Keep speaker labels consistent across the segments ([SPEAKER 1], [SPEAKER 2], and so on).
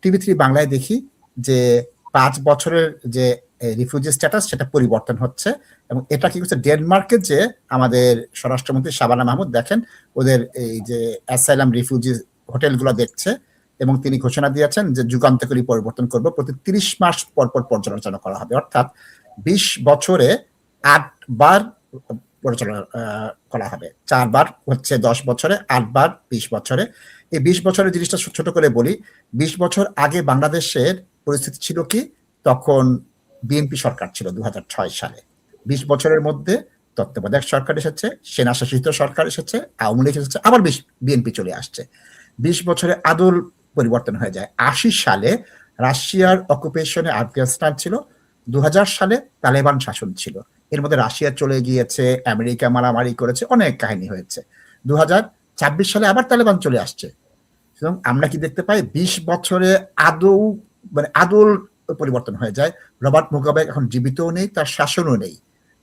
[SPEAKER 1] টিভি3 বাংলায় দেখি যে 5 বছরের যে রিফিউজি স্ট্যাটাস সেটা পরিবর্তন হচ্ছে, এবং এটা কি হচ্ছে ডেনমার্কে যে আমাদের স্বরাষ্ট্রমন্ত্রী শাবানা মাহমুদ দেখেন ওদের এই যে অ্যাসাইলাম রিফিউজি হোটেলগুলো দেখছে, এবং তিনি ঘোষণা দিয়েছেন যে যুগান্তকারী পরিবর্তন করবে, প্রতি 30 মাস পর পর পর্যালোচনা করা হবে, অর্থাৎ 20 বছরে 8 বার পরিচালনা করা হবে। 4 বার হচ্ছে 10 বছরে, 8 বার 20 বছরে। এই 20 বছরের জিনিসটা ছোট করে বলি, 20 বছর আগে বাংলাদেশের পরিস্থিতি ছিল কি, তখন বিএনপি সরকার ছিল 2006 সালে। 20 বছরের মধ্যে তত্ত্বাবধায়ক সরকার এসেছে, সেনা শাসিত সরকার এসেছে, আওয়ামী লীগ এসেছে, আবার বিএনপি চলে আসছে। 20 বছরে আদল পরিবর্তন হয়ে যায়। 80 সালে রাশিয়ার অকুপেশনে আফগানিস্তান ছিল, 2000 সালে তালেবান শাসন ছিল, এর মধ্যে রাশিয়া চলে গিয়েছে, আমেরিকা মারামারি করেছে, অনেক কাহিনী হয়েছে। 2026 সালে আবার তালেবান চলে আসছে। সুতরাং আমরা কি দেখতে পাই 20 বছরে আদল পরিবর্তন হয়ে যায়। রবার্ট মুগাবে এখন জীবিতও নেই, তার শাসনও নেই।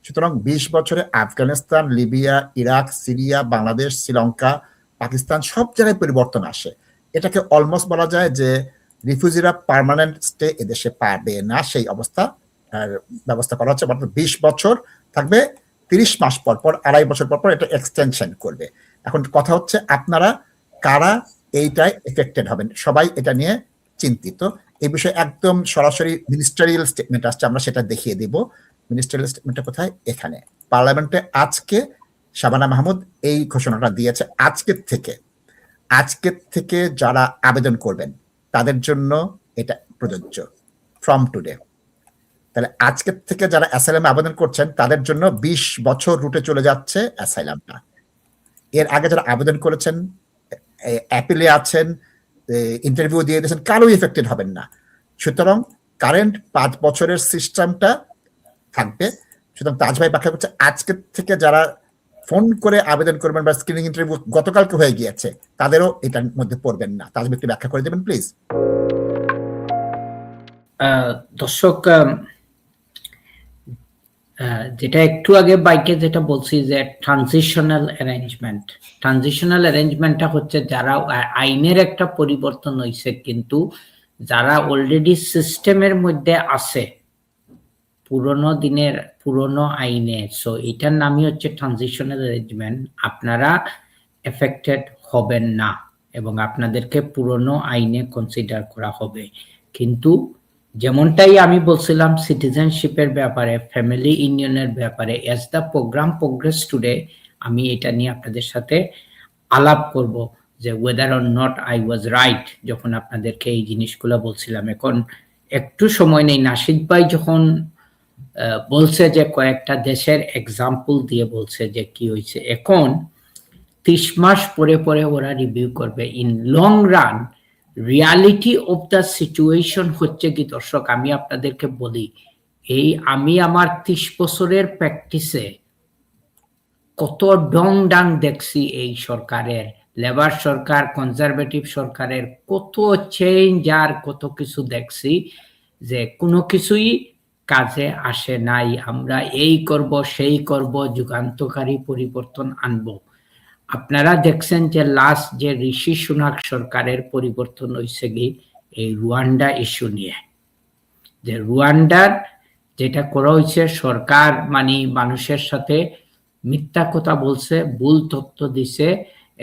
[SPEAKER 1] সুতরাং 20 বছরে Afghanistan, Libya, Iraq, Syria, Bangladesh, Sri Lanka, Pakistan সব জায়গায় পরিবর্তন আসে। এটাকে অলমোস্ট বলা যায় যে রিফিউজিরা পার্মানেন্ট স্টে এদেশে পাবে না, সেই অবস্থা ব্যবস্থা করা হচ্ছে। 20 বছর থাকবে, 30 মাস পর পর, 2.5 বছর পর পর এটা এক্সটেনশন করবে। এখন কথা হচ্ছে আপনারা কারা এইটাই এফেক্টেড হবেন, সবাই এটা নিয়ে চিন্তিত। এই বিষয়ে একদম সরাসরি মিনিস্টারিয়াল স্টেটমেন্ট আসছে, আমরা সেটা দেখিয়ে দিব। মিনিস্টারিয়াল স্টেটমেন্টটা কোথায়? এখানে পার্লামেন্টে আজকে শাবানা মাহমুদ এই ঘোষণাটা দিয়েছে। আজকের থেকে যারা আবেদন করবেন তাদের জন্য এটা প্রযোজ্য, ফ্রম টুডে। তাহলে আজকের থেকে যারা অ্যাসাইলামে আবেদন করছেন তাদের জন্য 20 বছর রুটে চলে যাচ্ছে অ্যাসাইলামটা। এর আগে যারা আবেদন করেছেন, অ্যাপিলে আছেন, ইন্টারভিউ দিয়ে দিয়েছেন, কারোই এফেক্টেড হবেন না। সুতরাং কারেন্ট 5 বছরের সিস্টেমটা থাকবে। সুতরাং তাজ ভাই ব্যাখ্যা করছে আজকের থেকে যারা ফোন করে আবেদন করবেন বা স্ক্রিনিং ইন্টারভিউ গতকালকে হয়ে গিয়েছে তাদেরও এটার মধ্যে পড়বেন না। তাজ ভাই একটু ব্যাখ্যা করে দেবেন প্লিজ।
[SPEAKER 2] দর্শক, যেটা একটু আগে বাইকে যেটা বলছি যে ট্রানজিশনাল অ্যারেঞ্জমেন্টটা হচ্ছে যারা আইনের একটা পরিবর্তন হয়েছে, কিন্তু যারা অলরেডি সিস্টেমের মধ্যে আছে পুরনো আইনে, সো এটার নামই হচ্ছে ট্রানজিশনাল অ্যারেঞ্জমেন্ট। আপনারা এফেক্টেড হবেন না এবং আপনাদেরকে পুরনো আইনে কনসিডার করা হবে। কিন্তু যেমনটাই আমি বলছিলাম সিটিজেনশিপের ব্যাপারে, ফ্যামিলি ইউনিয়নের ব্যাপারে, as the program progress today আমি এটা নিয়ে আপনাদের সাথে আলাপ করব যে whether or not I was right যখন আপনাদেরকে এই জিনিসগুলো বলছিলাম। এখন একটু সময় নেই, নাশিদ ভাই যখন বলছে যে কয়েকটা দেশের এক্সাম্পল দিয়ে বলছে যে কি হয়েছে, এখন 30 মাস পরে পরে ওরা রিভিউ করবে। In long run reality of the situation হচ্ছে কি দর্শক, আমি আপনাদেরকে বলি, আমি আমার 30 বছরের প্র্যাকটিসে কত ডং ডাং দেখছি এই সরকারের, লেবার সরকার, কনজারভেটিভ সরকারের কত চেঞ্জ আর কত কিছু দেখছি যে কোনো কিছুই কাজে আসে নাই। আমরা এই করব সেই করব, যুগান্তকারী পরিবর্তন আনবো। আপনারা দেখছেন যে লাস্ট যে ঋষি সুনাক সরকারের পরিবর্তন হয়েছে কি এই রুয়ান্ডা ইস্যু নিয়ে, যে রুয়ান্ডার যেটা করা হয়েছে, সরকার মানে মানুষের সাথে মিথ্যা কথা বলছে, ভুল তথ্য দিছে,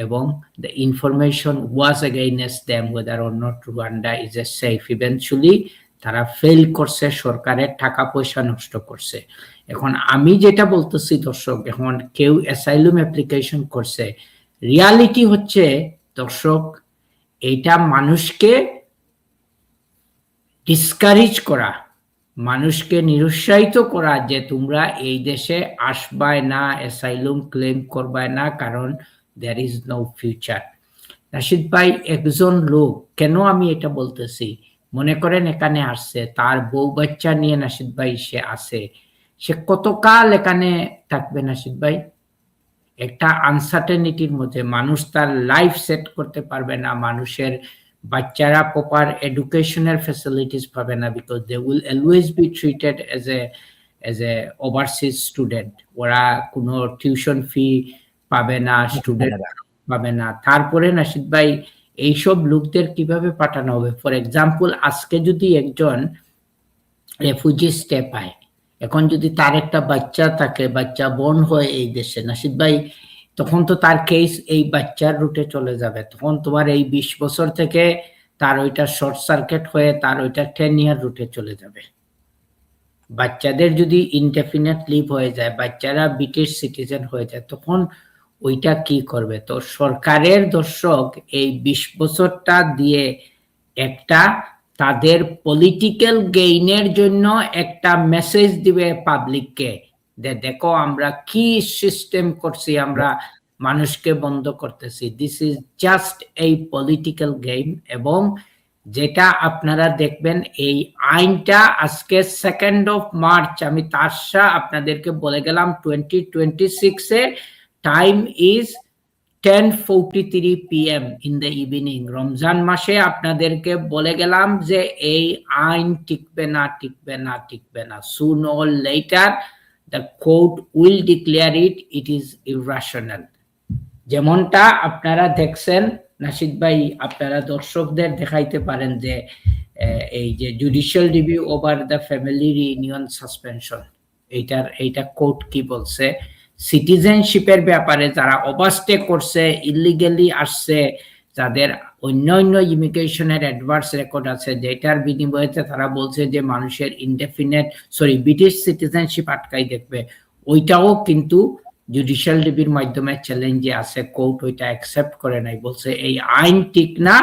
[SPEAKER 2] এবং the information was against them whether or not Rwanda is a safe. Eventually তারা ফেল করছে, সরকারের টাকা পয়সা নষ্ট করছে। এখন আমি যেটা বলতেছি দর্শক, এখন কেউ অ্যাসাইলুম অ্যাপ্লিকেশন করছে, রিয়ালিটি হচ্ছে দর্শক এটা মানুষকে ডিসকারেজ করা, মানুষকে নিরুৎসাহিত করা যে তোমরা এই দেশে আসবাই না, অ্যাসাইলুম ক্লেম করবাই না, কারণ there is no future. Nasheed ভাই একজন লোক, কেন আমি এটা বলতেছি, মনে করেন এখানে আসছে, তার বউ বাচ্চা নিয়ে নাশিদ ভাই সে আসে, সে কতকাল এখানে থাকবে নাশিদ ভাই? একটা আনসার্টেনিটির মধ্যে মানুষ তার লাইফ সেট করতে পারবে না, মানুষের বাচ্চারা প্রপার এডুকেশনাল ফ্যাসিলিটিস পাবে না, because they will always be treated as a overseas student. ওরা কোনো টিউশন ফি পাবে না, স্টুডেন্ট পাবে না। তারপরে নাশিদ ভাই এইসব লোকদের কিভাবে পাঠানো হবে? ফর এক্সাম্পল, আজকে যদি একজন রেফুজি স্টে পায়, এখন যদি তার একটা বাচ্চা থাকে, বাচ্চা বর্ন হয় এই দেশে, নাসিদ ভাই, তখন তো তার কেস এই বাচ্চার রুটে চলে যাবে। তখন তোমার এই 20 বছর থেকে তার ওইটা শর্ট সার্কিট হয়ে তার ওইটা 10 ইয়ার রুটে চলে যাবে। বাচ্চাদের যদি ইনডেফিনেট লিভ হয়ে যায়, বাচ্চারা ব্রিটিশ সিটিজেন হয়ে যায়, তখন ওইটা কি করবে? তো সরকারের দর্শক এই 20 বছরটা দিয়ে একটা তাদের পলিটিক্যাল গেইনের জন্য একটা মেসেজ দিবে পাবলিককে, যে দেখো আমরা কি সিস্টেম করছি, আমরা মানুষকে বন্ধ করতেছি। দিস ইজ জাস্ট এই পলিটিক্যাল গেম। এবং যেটা আপনারা দেখবেন, এই আইনটা আজকে 2nd of March, আমি তারশা আপনাদেরকে বলে গেলাম 2026 এ, time is 10:43 PM in the evening. রমজান মাসে আপনাদেরকে বলে গেলাম যে এই আইন টিকবে না, টিকবে না, টিকবে না। Soon or later the court will declare it, it is irrational. যেমনটা আপনারা দেখছেন, নাসিদ ভাই, আপনারা দর্শকদের দেখাইতে পারেন যে এই যে judicial review over the family reunion suspension, এইটা কোর্ট কি বলছে। সিটিজেনশিপের ব্যাপারে যারা ওভারস্টে করছে, ইলিগালি আসছে, যাদের অন্য ইমিগ্রেশনের অ্যাডভার্স রেকর্ড আছে, যেটার বিনিময়ে তারা বলছে যে মানুষের ব্রিটিশ সিটিজেনশিপ আটকাই দেখবে, ওইটাও কিন্তু জুডিশিয়াল রিভিউর মাধ্যমে চ্যালেঞ্জে আছে। কোর্ট ওইটা অ্যাকসেপ্ট করে নাই, বলছে এই আইন ঠিক না।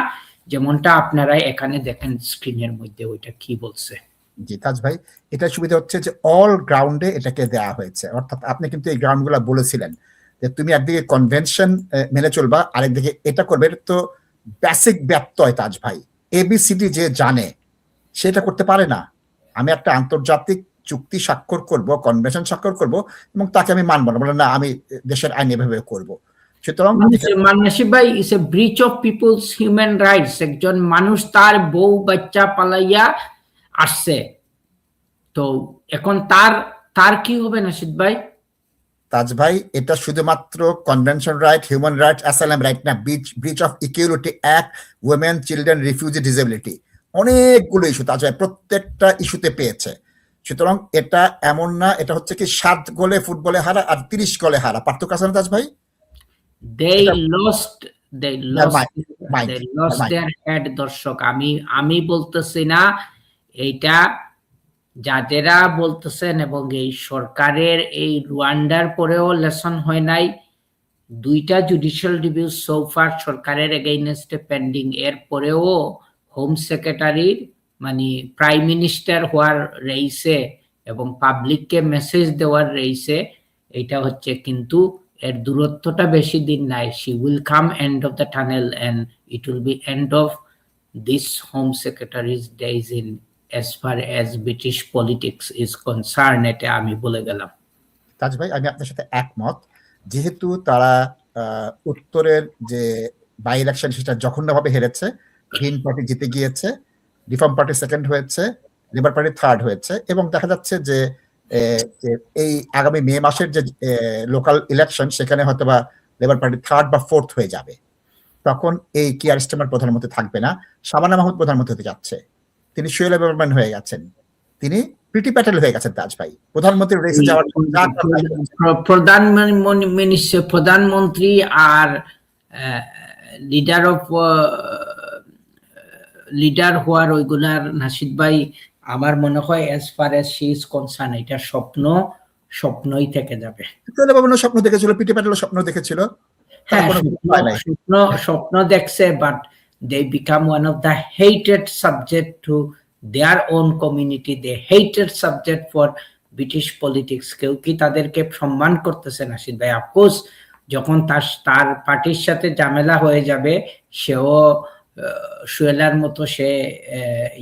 [SPEAKER 2] যেমনটা আপনারা এখানে দেখেন স্ক্রিনের মধ্যে, ওইটা কি বলছে।
[SPEAKER 1] জি তাজ ভাই, এটা সুবিধা হচ্ছে যে অল গ্রাউন্ডে এটাকে দেওয়া হয়েছে। অর্থাৎ আপনি কিন্তু এই গ্রাউন্ডগুলো বলেছিলেন যে তুমি একদিকে কনভেনশন মেনে চলবা, আরেকদিকে এটা করবে। এটা তো বেসিক ব্যত্যয় তাজ ভাই। এবিসিডি যে জানে সেটা করতে পারে না। আমি একটা আন্তর্জাতিক চুক্তি স্বাক্ষর করব, কনভেনশন স্বাক্ষর করব, এবং তাকে আমি মানবো না, বলে না আমি দেশের আইন এভাবে করব। সুতরাং
[SPEAKER 2] নাসিব ভাই, it's a breach of people's human rights. একজন মানুষ তার বউ বাচ্চা পালাইয়া আসছে, তো এখন তার কি হবে নাসিদ ভাই?
[SPEAKER 1] তাজ ভাই, এটা শুধুমাত্র convention right, human right, asylum right না, breach of equality act, women, children, refugee, disability, অনেকগুলো ইস্যু তাজ ভাই, প্রত্যেকটা ইস্যুতে পেয়েছে। সুতরাং এটা এমন না, এটা হচ্ছে কি 7 গোলে ফুটবলে হারা আর 30 গোলে হারা, পার্থক্য আছে না তাজ ভাই?
[SPEAKER 2] They lost their head, দর্শক। আমি বলতেছি না, এইটা যাদেরা বলতেছেন, এবং এই সরকারের এই রুয়ান্ডার পরেও লেসন হয় নাই। 2টা জুডিশিয়াল রিভিউ সোফার সরকারের এগেইনস্টে পেন্ডিং, এর পরেও হোম সেক্রেটারির মানে প্রাইম মিনিস্টার হওয়ার রেইসে এবং পাবলিককে মেসেজ দেওয়ার রেইসে, এটা হচ্ছে কিন্তু এর দূরত্বটা বেশি দিন নাই। She will come end of the tunnel and it will be end of this home secretary's days in as far as British politics is concerned। এটা আমি বলে গেলাম।
[SPEAKER 1] তাজ ভাই, আমি আপনার সাথে একমত। যেহেতু তারা উত্তরের যে বাই ইলেকশন সেটা জঘন্যভাবে হেরেছে, গ্রিন পার্টি জিতে গিয়েছে, রিফর্ম পার্টি সেকেন্ড হয়েছে, লেবার পার্টি থার্ড হয়েছে, এবং দেখা যাচ্ছে যে এই আগামী মে মাসের যে লোকাল ইলেকশন, সেখানে হয়তো বা লেবার পার্টি থার্ড বা ফোর্থ হয়ে যাবে। তখন এই কিয়ার স্টারমার প্রধানমন্ত্রী থাকবে না, শাবানা মাহমুদ প্রধানমন্ত্রী হতে যাচ্ছে। তিনি শুয়েল এবারম্যান হয়ে গেছেন, তিনি প্রীতি প্যাটেল হয়ে গেছেন তাজ ভাই। প্রধানমন্ত্রীর রেসে যাওয়ার
[SPEAKER 2] প্রধানমন্ত্রী আর লিডার হওয়ার ওইগুলার, নাসিদ ভাই, আমার মনে হয় as far as she is concerned, এটা স্বপ্নই থেকে যাবে।
[SPEAKER 1] স্বপ্ন দেখেছিল, প্রীতি প্যাটেল স্বপ্ন দেখেছিল,
[SPEAKER 2] হ্যাঁ স্বপ্ন দেখছে, but they become one of the hated subject to their own community, the hated subject for British politics। কেউ কি তাদেরকে সম্মান করতেছে নাসিদ ভাই? অফকোর্স, যখন তার পার্টির সাথে ঝামেলা হয়ে যাবে, সেও শুয়েলার মতো সে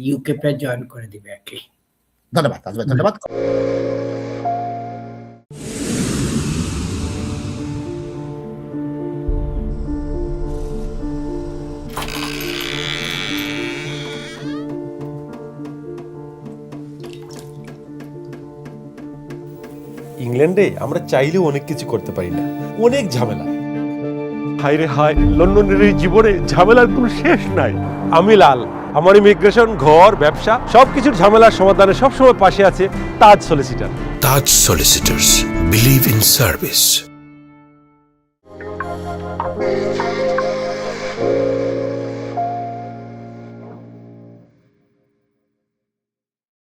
[SPEAKER 2] ইউকেপে জয়েন করে দিবে আর কি।
[SPEAKER 1] ধন্যবাদ তাজ ভাই, ধন্যবাদ।
[SPEAKER 3] ইংল্যান্ডে আমরা চাইলেও অনেক কিছু করতে পারি না, অনেক ঝামেলা। হায় রে হায়, লন্ডনের এই জীবনে ঝামেলার কোনো শেষ নাই। আমি লাল, আমার ইমিগ্রেশন, ঘর, ব্যবসা সবকিছুর ঝামেলার সমাধানে সবসময় পাশে আছে তাজ solicitor.
[SPEAKER 4] Taj Solicitors. Believe in service.